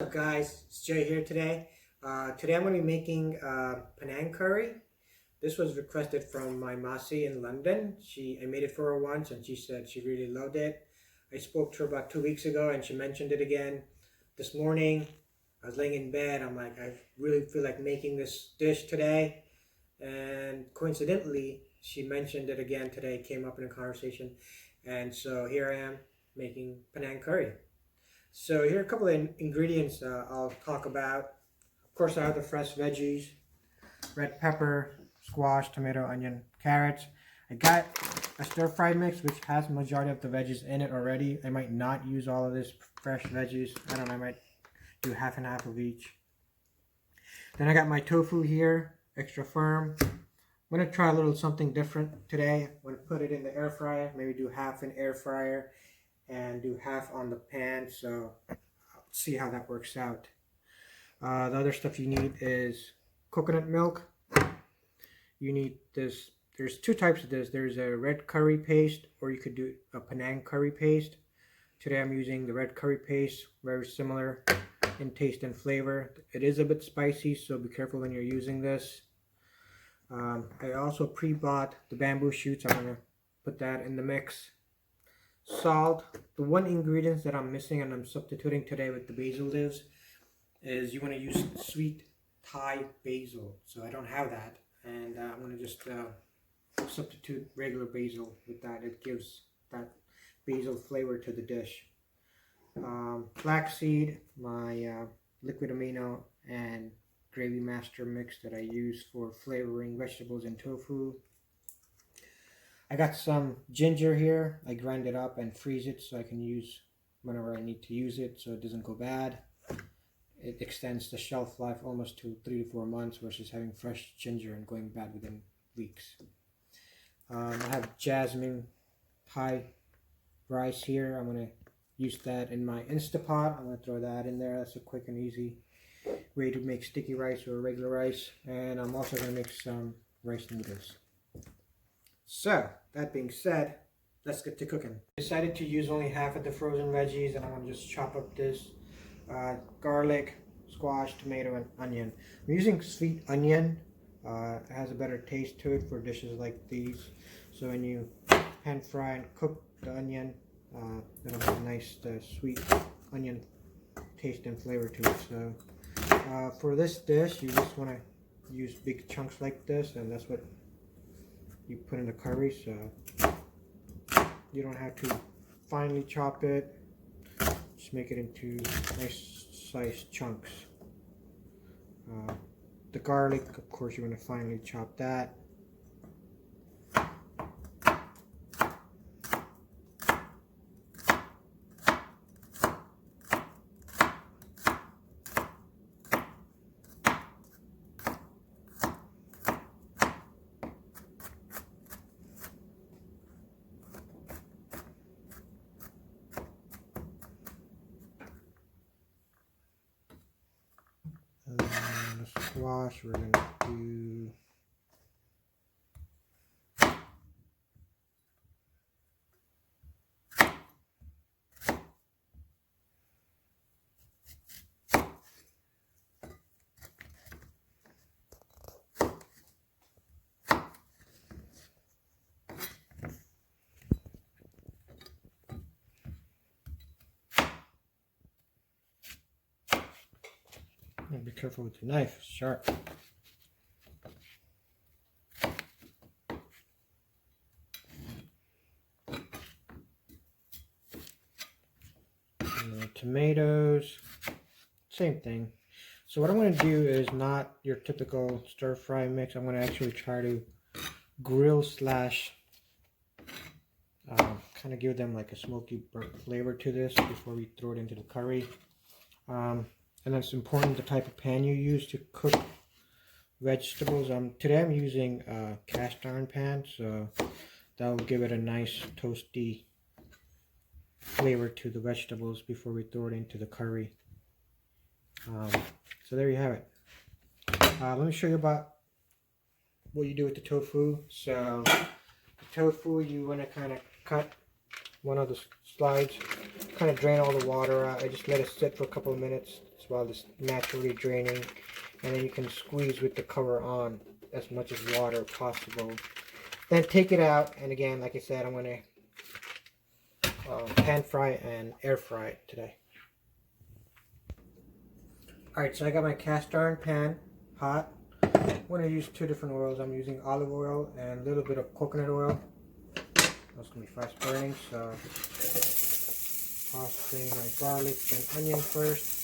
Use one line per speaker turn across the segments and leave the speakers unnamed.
What's up guys, it's Jay here today. Today I'm going to be making Panang curry. This was requested from my Masi in London. I made it for her once and she said she really loved it. I spoke to her about 2 weeks ago and she mentioned it again. This morning I was laying in bed, I'm like, I really feel like making this dish today. And coincidentally, she mentioned it again today, came up in a conversation. And so here I am making Panang curry. So here are a couple of ingredients I'll talk about. Of course, I have the fresh veggies, red pepper, squash, tomato, onion, carrots. I got a stir-fry mix which has majority of the veggies in it already. I might not use all of this fresh veggies. I don't know, I might do half and half of each. Then I got my tofu here, extra firm. I'm going to try a little something different today. I'm going to put it in the air fryer, maybe do half in air fryer and do half on the pan, so I'll see how that works out. The other stuff you need is coconut milk. You need this, there's two types of this. There's a red curry paste, or you could do a Panang curry paste. Today I'm using the red curry paste, very similar in taste and flavor. It is a bit spicy, so be careful when you're using this. I also pre-bought the bamboo shoots. I'm going to put that in the mix. Salt. The one ingredient that I'm missing and I'm substituting today with the basil leaves is you want to use sweet Thai basil. So I don't have that, and I'm going to just substitute regular basil with that. It gives that basil flavor to the dish. Flaxseed, my liquid amino and gravy master mix that I use for flavoring vegetables and tofu. I got some ginger here. I grind it up and freeze it so I can use whenever I need to use it so it doesn't go bad. It extends the shelf life almost to 3 to 4 months versus having fresh ginger and going bad within weeks. I have jasmine Thai rice here. I'm going to use that in my Instapot. I'm going to throw that in there. That's a quick and easy way to make sticky rice or regular rice. And I'm also going to make some rice noodles. So, that being said, let's get to cooking. I decided to use only half of the frozen veggies, and I'm going to just chop up this garlic, squash, tomato, and onion. I'm using sweet onion. It has a better taste to it for dishes like these. So when you pan fry and cook the onion, it'll have a nice sweet onion taste and flavor to it. So for this dish, you just want to use big chunks like this, and that's what you put in the curry, so you don't have to finely chop it. Just make it into nice sized chunks. The garlic, of course, you want to finely chop that. And then the squash we're going to do be careful with the knife, it's sharp. And the tomatoes, same thing. So what I'm going to do is not your typical stir fry mix. I'm going to actually try to grill slash kind of give them like a smoky burnt flavor to this before we throw it into the curry. And it's important the type of pan you use to cook vegetables. Today I'm using a cast iron pan, so that will give it a nice toasty flavor to the vegetables before we throw it into the curry. So there you have it. Let me show you about what you do with the tofu. So the tofu, you want to kind of cut one of the slides, kind of drain all the water out. I just let it sit for a couple of minutes. It's while it's naturally draining, and then you can squeeze with the cover on as much as water possible. Then take it out, and again, like I said, I'm going to pan fry and air fry it today. Alright, so I got my cast iron pan hot. I'm going to use 2 different oils. I'm using olive oil and a little bit of coconut oil. That's going to be fast burning, so tossing my garlic and onion first.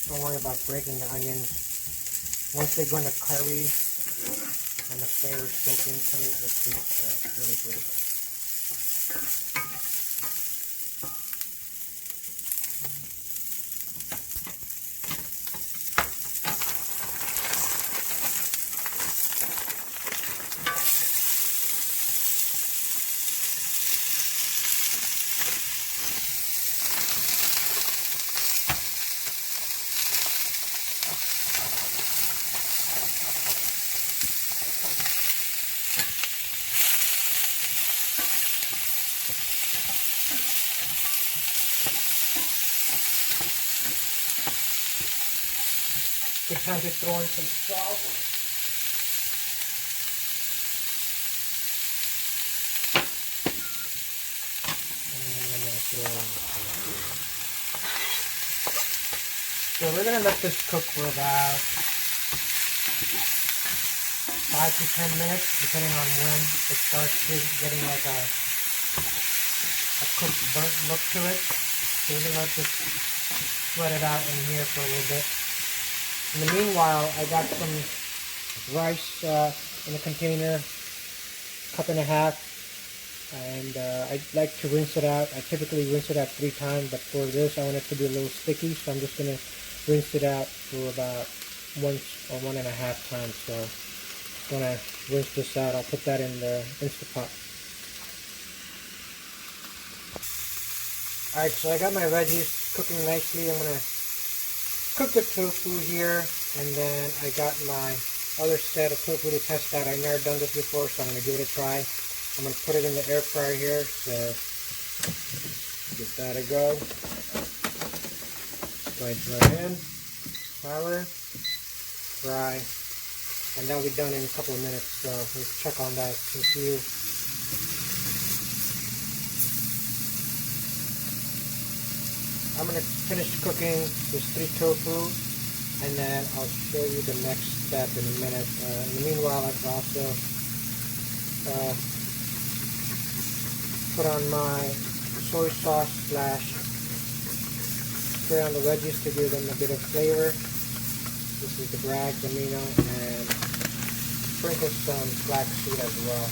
Don't worry about breaking the onions. Once they go in the curry and the flavor soak into it, it's really good. Good time to throw in some salt. So we're going to let this cook for about 5 to 10 minutes, depending on when it starts getting like a cooked burnt look to it. So we're going to let this sweat it out in here for a little bit. In the meanwhile, I got some rice in a container, 1.5 cups, and I like to rinse it out. I typically rinse it out 3 times, but for this I want it to be a little sticky, so I'm just going to rinse it out for about 1 or 1.5 times. So when I rinse this out, I'll put that in the Instapot. Alright, so I got my veggies cooking nicely. I'm going to cook the tofu here, and then I got my other set of tofu to test out. I've never done this before, so I'm going to give it a try. I'm going to put it in the air fryer here, so give that a go. Slides right in, flour, fry, and that'll be done in a couple of minutes, so let's check on that and see. I'm going to finish cooking this 3 tofu, and then I'll show you the next step in a minute. In the meanwhile, I've also put on my soy sauce / spray on the veggies to give them a bit of flavor. This is the Bragg's amino, and sprinkle some flaxseed as well.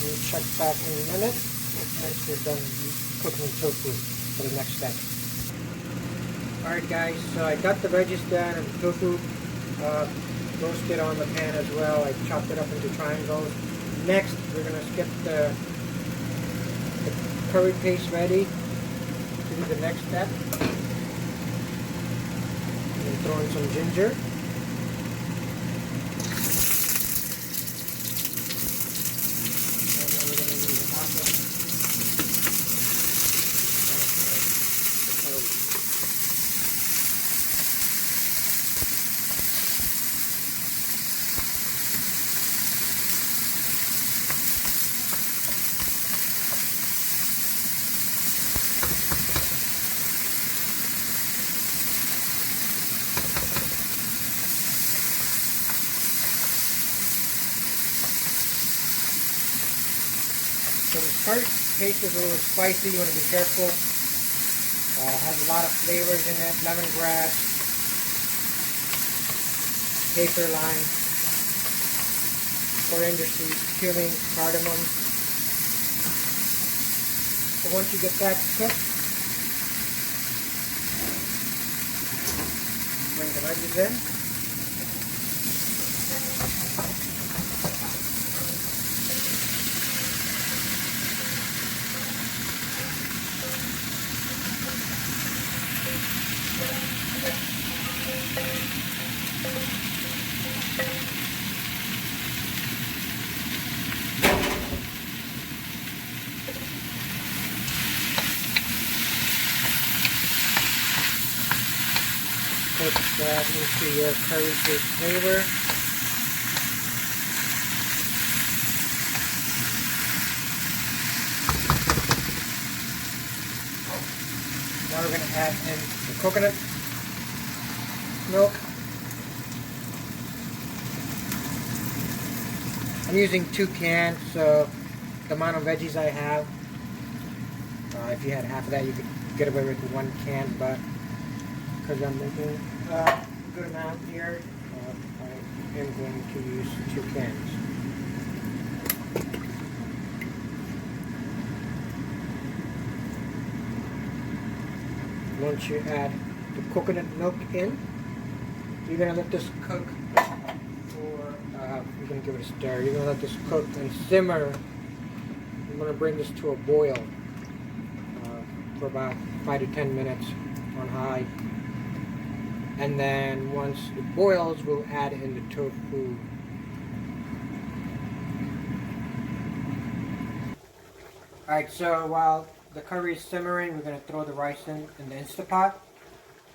We'll check back in a minute once we're done cooking tofu for the next step. Alright guys, so I got the veggies done and the tofu roasted on the pan as well. I chopped it up into triangles. Next, we're going to get the curry paste ready to do the next step. And throw in some ginger. So the curry paste is a little spicy. You want to be careful. Has a lot of flavors in it. Lemongrass, caper lime, coriander seeds, cumin, cardamom. So once you get that cooked, bring the veggies in. Put that into your curry fish flavor. Now we're going to add in the coconut milk. I'm using 2 cans, so the amount of veggies I have, if you had half of that, you could get away with 1 can, but because I'm making a good amount here, I am going to use 2 cans. Once you add the coconut milk in, you're going to let this cook for, you're going to give it a stir. You're going to let this cook and simmer. I'm going to bring this to a boil for about 5 to 10 minutes on high. And then once it boils, we'll add in the tofu. Alright, so while the curry is simmering, we're going to throw the rice in the Instapot.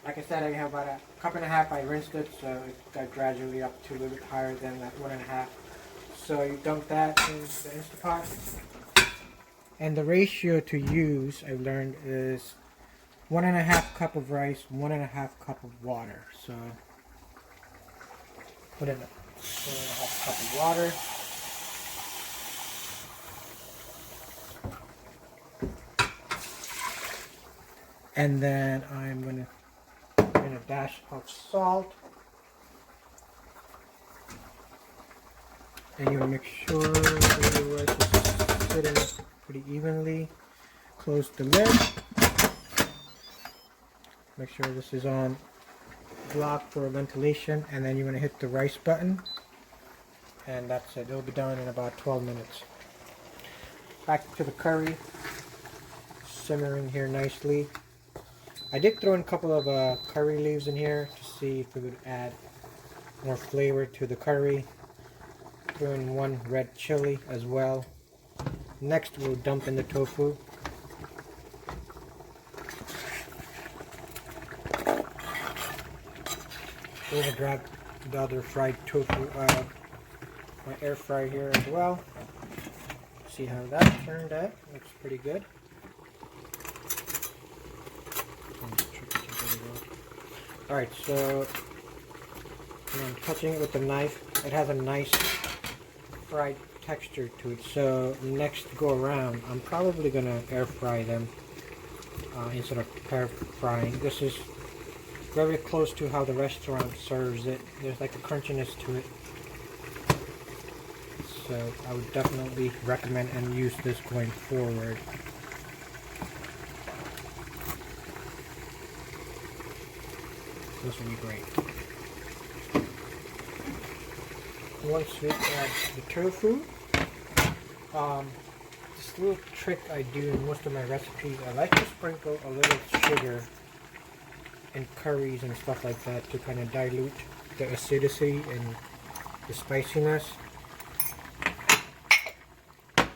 Like I said, I have about a cup and a half. I rinsed it, so it got gradually up to a little bit higher than that 1.5. So you dump that in the Instapot. And the ratio to use, I've learned, is 1.5 cup of rice, 1.5 cup of water. So put in 1.5 cup of water. And then I'm going to put in a dash of salt. And you want to make sure the rice is sitting pretty evenly. Close the lid. Make sure this is on block for ventilation, and then you want to hit the rice button. And that's it. It'll be done in about 12 minutes. Back to the curry. Simmering here nicely. I did throw in a couple of curry leaves in here to see if it would add more flavor to the curry. Throw in 1 red chili as well. Next we'll dump in the tofu. We're going to grab the other fried tofu out of my air fryer here as well. See how that turned out. Looks pretty good. Alright, so I'm touching it with the knife. It has a nice fried texture to it. So next go around, I'm probably going to air fry them instead of pair frying. This is very close to how the restaurant serves it. There's like a crunchiness to it. So I would definitely recommend and use this going forward. This will be great. Once we add the tofu, this little trick I do in most of my recipes, I like to sprinkle a little sugar in curries and stuff like that to kind of dilute the acidity and the spiciness. I'm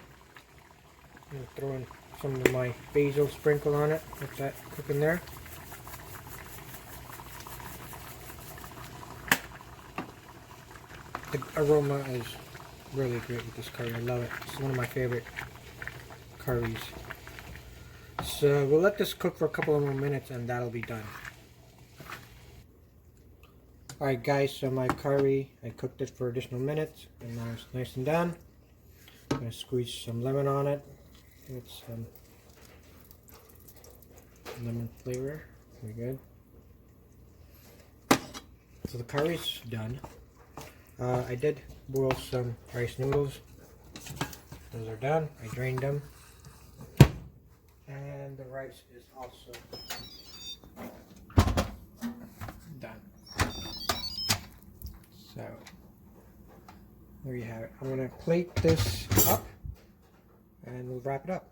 going to throw in some of my basil sprinkle on it, let that cook in there. The aroma is really great with this curry. I love it. It's one of my favorite curries. So we'll let this cook for a couple of more minutes and that'll be done. Alright guys, so my curry, I cooked it for additional minutes and now it's nice and done. I'm going to squeeze some lemon on it. Get some lemon flavor. Very good. So the curry's done. I did boil some rice noodles. Those are done. I drained them. And the rice is also done. there you have it. I'm going to plate this up and we'll wrap it up.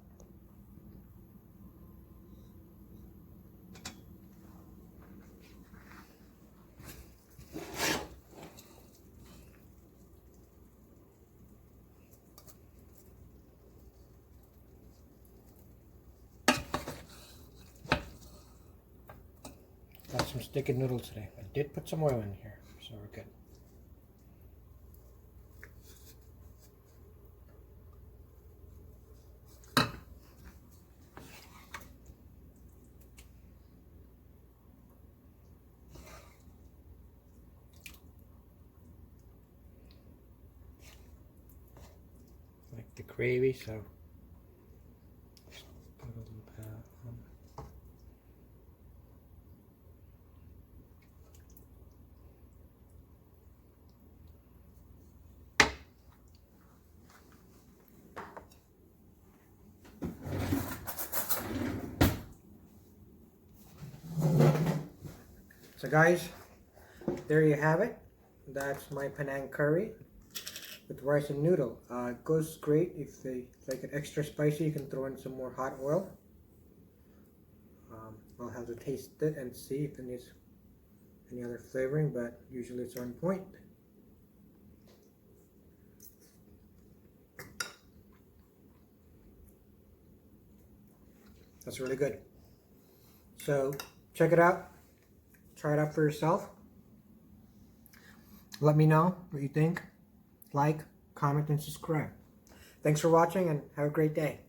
Got some sticky noodles today. I did put some oil in here, so we're good. Like the gravy, so just put a little bit on. So guys, there you have it. That's my Panang curry with rice and noodle. It goes great if they like it extra spicy. You can throw in some more hot oil. I'll have to taste it and see if it needs any other flavoring, but usually it's on point. That's really good. So check it out. Try it out for yourself. Let me know what you think. Like, comment, and subscribe. Thanks for watching and have a great day.